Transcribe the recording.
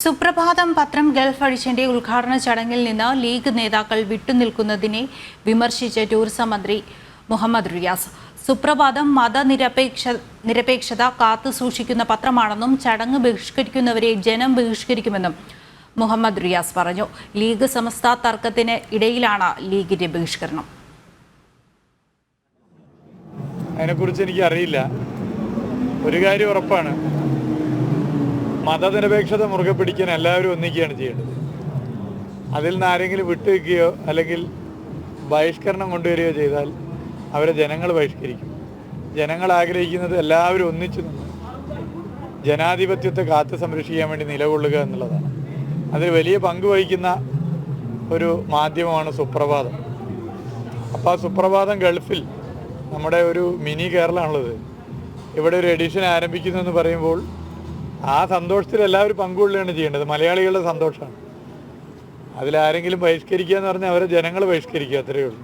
സുപ്രഭാതം പത്രം ഗൾഫ് എഡിഷന്റെ ഉദ്ഘാടന ചടങ്ങിൽ നിന്ന് ലീഗ് നേതാക്കൾ വിട്ടുനിൽക്കുന്നതിനെ വിമർശിച്ച ടൂറിസം മന്ത്രി മുഹമ്മദ് റിയാസ്. സുപ്രഭാതം മതനിരപേക്ഷത കാത്തുസൂക്ഷിക്കുന്ന പത്രമാണെന്നും ചടങ്ങ് ബഹിഷ്കരിക്കുന്നവരെ ജനം ബഹിഷ്കരിക്കുമെന്നും മുഹമ്മദ് റിയാസ് പറഞ്ഞു. ലീഗ് സമസ്ത തർക്കത്തിന് ഇടയിലാണ് ലീഗിന്റെ ബഹിഷ്കരണം. അതിനെക്കുറിച്ച് എനിക്കറിയില്ല. ഒരു കാര്യം ഉറപ്പാണ്, മതനിരപേക്ഷത മുറുകെ പിടിക്കാൻ എല്ലാവരും ഒന്നിക്കുകയാണ് ചെയ്യേണ്ടത്. അതിൽ നിന്ന് ആരെങ്കിലും വിട്ടുവെക്കുകയോ അല്ലെങ്കിൽ ബഹിഷ്കരണം കൊണ്ടുവരികയോ ചെയ്താൽ അവരെ ജനങ്ങൾ ബഹിഷ്കരിക്കും. ജനങ്ങൾ ആഗ്രഹിക്കുന്നത് എല്ലാവരും ഒന്നിച്ചു നിന്ന് ജനാധിപത്യത്തെ കാത്തു സംരക്ഷിക്കാൻ വേണ്ടി നിലകൊള്ളുക എന്നുള്ളതാണ്. അതിൽ വലിയ പങ്ക് വഹിക്കുന്ന ഒരു മാധ്യമമാണ് സുപ്രഭാതം. അപ്പോൾ ആ സുപ്രഭാതം ഗൾഫിൽ നമ്മുടെ ഒരു മിനി കേരളമാണുള്ളത്. ഇവിടെ ഒരു എഡിഷൻ ആരംഭിക്കുന്നു എന്ന് പറയുമ്പോൾ ആ സന്തോഷത്തിൽ എല്ലാവരും പങ്കുകൊള്ളുകയാണ് ചെയ്യേണ്ടത്. മലയാളികളുടെ സന്തോഷമാണ്. അതിലാരെങ്കിലും ബഹിഷ്കരിക്കുക എന്ന് പറഞ്ഞാൽ അവരെ ജനങ്ങൾ ബഹിഷ്കരിക്കുക, അത്രയേ ഉള്ളൂ.